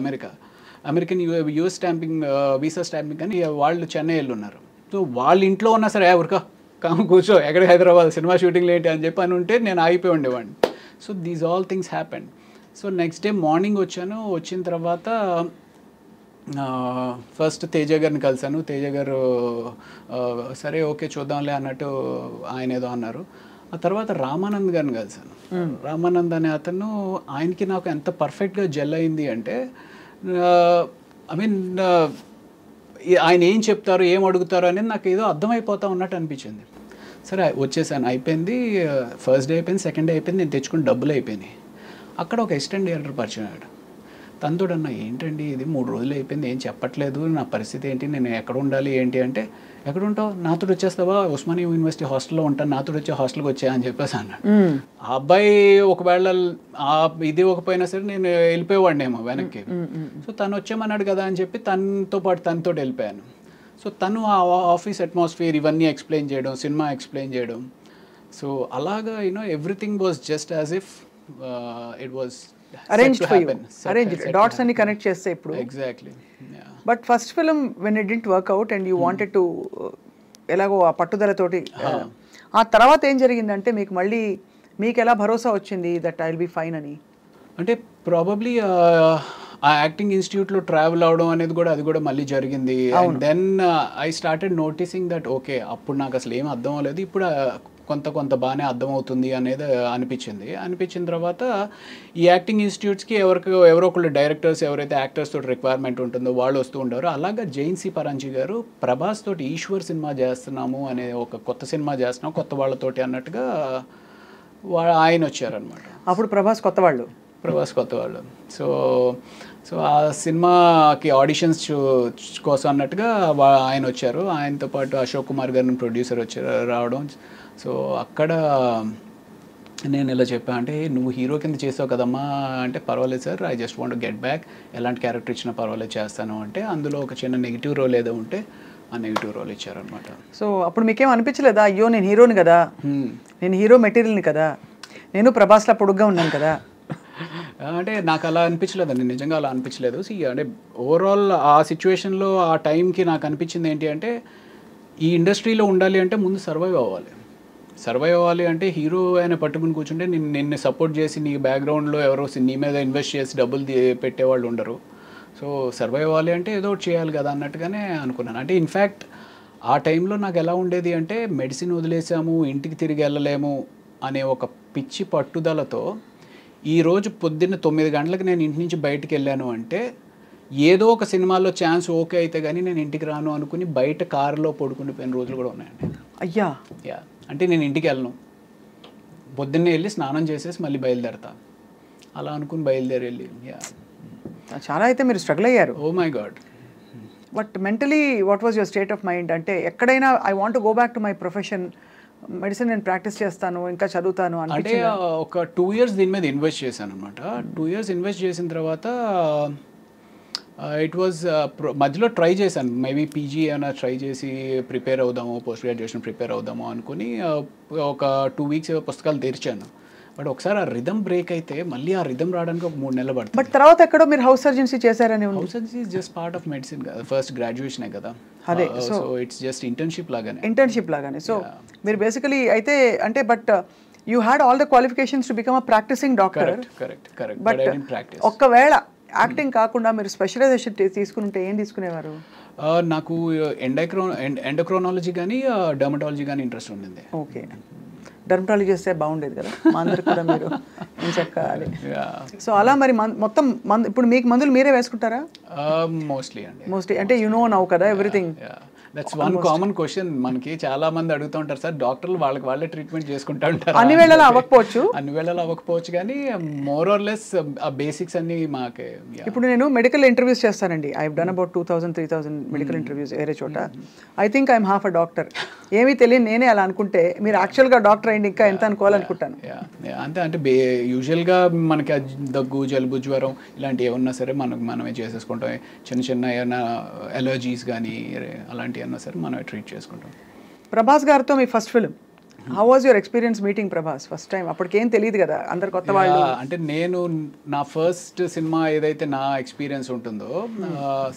America, American US stamping visa stamping అని వాళ్ళు చెన్నై వెళ్ళి ఉన్నారు. సో వాళ్ళ ఇంట్లో ఉన్నా సరే ఊరికా కాము కూర్చో ఎక్కడ హైదరాబాద్ సినిమా షూటింగ్లు ఏంటి అని చెప్పి అని ఉంటే నేను ఆగిపోయి ఉండేవాడిని. So these all things happened. So next day morning వచ్చాను. వచ్చిన తర్వాత ఫస్ట్ తేజ గారిని కలిశాను. తేజ గారు సరే ఓకే చూద్దాంలే అన్నట్టు ఆయన ఏదో అన్నారు. ఆ తర్వాత రామానంద్ గారిని కలిశాను. రామానంద్ అనే అతను ఆయనకి నాకు ఎంత పర్ఫెక్ట్గా జెల్ అయింది అంటే ఐ మీన్ ఆయన ఏం చెప్తారు ఏం అడుగుతారు అనేది నాకు ఏదో అర్థమైపోతా ఉన్నట్టు అనిపించింది. సరే వచ్చేసాను, అయిపోయింది. ఫస్ట్ డే అయిపోయింది, సెకండ్ డే అయిపోయింది, నేను తెచ్చుకుని డబ్బులు అయిపోయినాయి. అక్కడ ఒక అసిస్టెంట్ డైరెక్టర్ పరిచయం అయ్యాడు. తనతోడన్నా ఏంటండి ఇది 3 రోజులు అయిపోయింది ఏం చెప్పట్లేదు, నా పరిస్థితి ఏంటి, నేను ఎక్కడ ఉండాలి ఏంటి అంటే, ఎక్కడ ఉంటావు, నాతో వచ్చేస్తావా, ఉస్మానియా యూనివర్సిటీ హాస్టల్లో ఉంటాను, నాతో వచ్చే హాస్టల్కి వచ్చా అని చెప్పేసి అన్నాడు. ఆ అబ్బాయి ఒకవేళ ఇది ఒకపోయినా సరే నేను వెళ్ళిపోయేవాడినేమో వెనక్కి. సో తను వచ్చామన్నాడు కదా అని చెప్పి తనతో పాటు తనతో వెళ్ళిపోయాను. సో తను ఆ ఆఫీస్ అట్మాస్ఫియర్ ఇవన్నీ ఎక్స్ప్లెయిన్ చేయడం, సినిమా ఎక్స్ప్లెయిన్ చేయడం. సో అలాగా everything was just as if it was arranged for you, arranged dots and connect చేస్తే ఇప్పుడు. Exactly. But first film when it didn't work out and you wanted to ఎలాగో ఆ పట్టుదలతోటి ఆ తర్వాత ఏం జరిగిందంటే మీకు ఎలా భరోసా వచ్చింది that I will be fine అని? అంటే ప్రాబబ్లీ ఆ యాక్టింగ్ ఇన్స్టిట్యూట్లో ట్రావెల్ అవడం అనేది కూడా అది కూడా మళ్ళీ జరిగింది. And then I started noticing that okay అప్పుడు నాకు అసలు ఏం అర్థం అవ్వలేదు, ఇప్పుడు కొంత బాగానే అర్థమవుతుంది అనేది అనిపించిన తర్వాత ఈ యాక్టింగ్ ఇన్స్టిట్యూట్స్కి ఎవరో ఒకళ్ళు డైరెక్టర్స్ ఎవరైతే యాక్టర్స్ తోటి రిక్వైర్మెంట్ ఉంటుందో వాళ్ళు వస్తూ ఉంటారు. అలాగా జైన్ సి పరాంజీ గారు ప్రభాస్ తోటి ఈశ్వర్ సినిమా చేస్తున్నాము అనే ఒక కొత్త సినిమా చేస్తున్నాము కొత్త వాళ్ళతోటి అన్నట్టుగా ఆయన వచ్చారనమాట. అప్పుడు ప్రభాస్ కొత్త వాళ్ళు. సో ఆ సినిమాకి ఆడిషన్స్ కోసం అన్నట్టుగా ఆయన వచ్చారు. ఆయనతో పాటు అశోక్ కుమార్ గారిని ప్రొడ్యూసర్ రావడం. సో అక్కడ నేను ఇలా చెప్పా అంటే నువ్వు హీరో కింద చేసావు కదమ్మా అంటే, పర్వాలేదు sir I just want get back, ఎలాంటి క్యారెక్టర్ ఇచ్చినా పర్వాలేదు చేస్తాను అంటే, అందులో ఒక చిన్న నెగిటివ్ రోల్ ఏదో ఉంటే ఆ నెగిటివ్ రోల్ ఇచ్చారనమాట. సో అప్పుడు మీకేం అనిపించలేదా, అయ్యో నేను హీరోని కదా, నేను హీరో మెటీరియల్ని కదా, నేను ప్రభాస్లా పొడుగ్గా ఉన్నాను కదా? అంటే నాకు అలా అనిపించలేదండి, నిజంగా అలా అనిపించలేదు. అంటే ఓవరాల్ ఆ సిచ్యువేషన్లో ఆ టైంకి నాకు అనిపించింది ఏంటి అంటే, ఈ ఇండస్ట్రీలో ఉండాలి అంటే ముందు సర్వైవ్ అవ్వాలి అంటే హీరో ఆయన పట్టుకుని కూర్చుంటే నిన్ను సపోర్ట్ చేసి నీ బ్యాక్గ్రౌండ్లో ఎవరో నీ మీద ఇన్వెస్ట్ చేసి డబ్బులు పెట్టేవాళ్ళు ఉండరు. సో సర్వైవ్ అవ్వాలి అంటే ఏదో ఒకటి చేయాలి కదా అన్నట్టుగానే అనుకున్నాను. అంటే ఇన్ఫ్యాక్ట్ ఆ టైంలో నాకు ఎలా ఉండేది అంటే, మెడిసిన్ వదిలేసాము ఇంటికి తిరిగి వెళ్ళలేము అనే ఒక పిచ్చి పట్టుదలతో ఈరోజు పొద్దున్న 9 గంటలకు నేను ఇంటి నుంచి బయటికి వెళ్ళాను అంటే, ఏదో ఒక సినిమాలో ఛాన్స్ ఓకే అయితే కానీ నేను ఇంటికి రాను అనుకుని బయట కారులో పడుకునిపోయిన రోజులు కూడా ఉన్నాయండి. అయ్యా అంటే నేను ఇంటికి వెళ్ళను, పొద్దున్నే వెళ్ళి స్నానం చేసేసి మళ్ళీ బయలుదేరతా అలా అనుకుని బయలుదేరి చాలా అయితే మీరు స్ట్రగుల్ అయ్యారు. Oh my God. But mentally what was your state of mind? అంటే ఎక్కడైనా I want to go back to my profession, medicine నేను ప్రాక్టీస్ చేస్తాను ఇంకా చదువుతాను అంటే ఒక 2 years దీని మీద ఇన్వెస్ట్ చేశాను అనమాట. 2 years ఇన్వెస్ట్ చేసిన తర్వాత ఇట్ వాజ్ మధ్యలో ట్రై చేశాను, మేబీ పీజీ ఏమైనా ట్రై చేసి ప్రిపేర్ అవుదాము, పోస్ట్ గ్రాడ్యుయేషన్ ప్రిపేర్ అవుదాము అనుకుని ఒక 2 weeks పుస్తకాలు తెరిచాను. బట్ ఒకసారి ఆ రిథమ్ బ్రేక్ అయితే మళ్ళీ ఆ రిథమ్ రావడానికి ఒక 3 నెలలు పడుతుంది. బట్ తర్వాత ఎక్కడో మీరు హౌస్ సర్జన్సీ చేశారని? House surgeoncy is just part of medicine కదా, ఫస్ట్ గ్రాడ్యుయేషనే కదా. అదే సో ఇట్స్ జస్ట్ ఇంటర్న్షిప్ లాగానే. సో మీరు బేసికలీ అయితే అంటే but you had all the qualifications to become a practising doctor. Correct. But ఒక్కవేళ యాక్టింగ్ కాకుండా మీరు స్పెషలైజేషన్ తీసుకుంటే ఏం తీసుకునేవారు? నాకు ఎండోక్రోనాలజీ కానీ డర్మటాలజీ కానీ ఇంట్రెస్ట్ ఉండింది. ఓకే, డర్మటాలజీ చేస్తే బాగుండేది కదా మా అందరికి కూడా, మీరు ఏం చెప్పాలి. సో అలా మరి మొత్తం ఇప్పుడు మీకు మందులు మీరే వేసుకుంటారా? మోస్ట్లీ అంటే యు నో నౌ కదా everything. That's one common question మనకి చాలా మంది అడుగుతూ ఉంటారు, సార్ డాక్టర్లు వాళ్ళే ట్రీట్మెంట్ చేసుకుంటా ఉంటారు. అన్ని వేళలా అవ్వకపోవచ్చు కానీ మోర్ ఆర్ లెస్ ఆ బేసిక్స్ అన్ని మాకే. ఇప్పుడు నేను మెడికల్ ఇంటర్వ్యూస్ చేస్తానండి, I have done about 2000-3000 medical interviews వేరే చోట. I think I'm half a doctor. ఏమీ తెలియదు నేనే అలా అనుకుంటే, మీరు యాక్చువల్గా డాక్టర్ అయింది ఇంకా ఎంత అనుకోవాలనుకుంటాను. అంటే యూజువల్గా మనకి దగ్గు జలుబు జ్వరం ఇలాంటివి ఏమన్నా సరే మనమే చేసేసుకుంటాం. చిన్న ఏమైనా ఎలర్జీస్ కానీ అలాంటివి అన్నా సరే మనమే ట్రీట్ చేసుకుంటాం. ప్రభాస్ గారితో మీ first film how was your experience meeting Prabhas first time? అప్పటికేం తెలియదు కదా, అందరు కొత్త వాళ్ళు. అంటే నేను నా ఫస్ట్ సినిమా ఏదైతే నా ఎక్స్పీరియన్స్ ఉంటుందో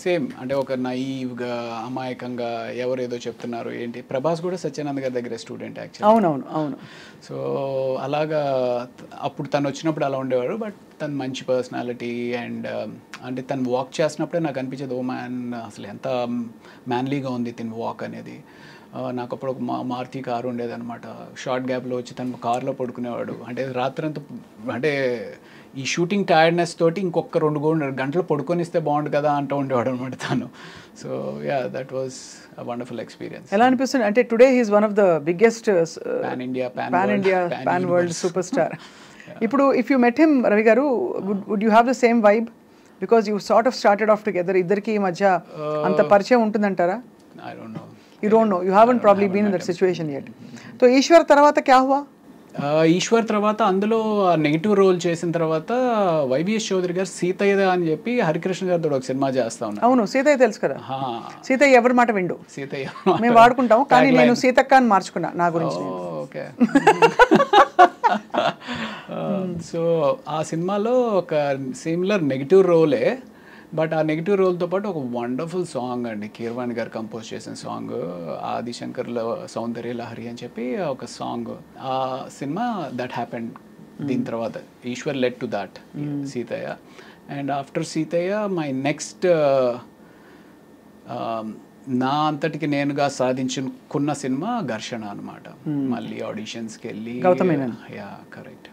సేమ్ అంటే ఒక నైవ్గా అమాయకంగా ఎవరు ఏదో చెప్తున్నారు ఏంటి. ప్రభాస్ కూడా సత్యానంద్ గారి దగ్గర స్టూడెంట్ యాక్చువల్లీ. అవునవును అవును. సో అలాగా అప్పుడు తను వచ్చినప్పుడు అలా ఉండేవాడు. బట్ తను మంచి పర్సనాలిటీ అండ్ అంటే తను వాక్ చేసినప్పుడే నాకు అనిపించేది ఓ మ్యాన్ అసలు ఎంత మ్యాన్లీగా ఉంది తిని వాక్ అనేది. నాకు అప్పుడు ఒక మారుతి కారు ఉండేదన్నమాట. షార్ట్ గ్యాప్లో వచ్చి తను కార్లో పడుకునేవాడు. అంటే రాత్రంతా అంటే ఈ షూటింగ్ టైర్డ్నెస్ తోటి ఇంకొక 2 గంటలు పడుకొనిస్తే బాగుండు కదా అంటూ ఉండేవాడు అనమాట తను. So yeah that was a wonderful experience. ఎలా అనిపిస్తుంది అంటే today he's one of the biggest pan India pan world super star. ఇప్పుడు if you met him Ravi garu, would you have the same vibe? Because you sort of started off together. ఇద్దరికి మధ్య అంత పరిచయం ఉంటుందంటారా? I don't know. You don't know. You haven't probably been in that situation yet. So Eshwar తర్వాత క్యా హువా? ఈశ్వర్ తర్వాత అందులో negative role చేసిన తర్వాత వైవిఎస్ చౌదరి గారు సీతయ్య అని చెప్పి హరికృష్ణ గారితో ఒక సినిమా చేస్తా ఉన్నారు. అవును, సీతయ్య తెలుసు కదా. సీతయ్య ఎవరి మాట విండు, సీతయ్య మేము వాడుకుంటాం. కానీ నేను సీతక్క అని మార్చుకున్నా నా గురించి. ఓకే. సో ఆ సినిమాలో ఒక సిమిలర్ నెగిటివ్ రోలే. బట్ ఆ నెగిటివ్ రోల్తో పాటు ఒక వండర్ఫుల్ సాంగ్ అండి, కీరవాణి గారు కంపోజ్ చేసిన సాంగ్, ఆదిశంకర్లో సౌందర్య లహరి అని చెప్పి ఒక సాంగ్. ఆ సినిమా దట్ హ్యాపెండ్. దీని తర్వాత Eshwar led to that Seethaiah. And after Seethaiah my next నా అంతటికి నేనుగా సాధించుకున్న సినిమా ఘర్షణ అనమాట. మళ్ళీ ఆడిషన్స్కి వెళ్ళి. గౌతమ్ మేనన్. Yeah correct.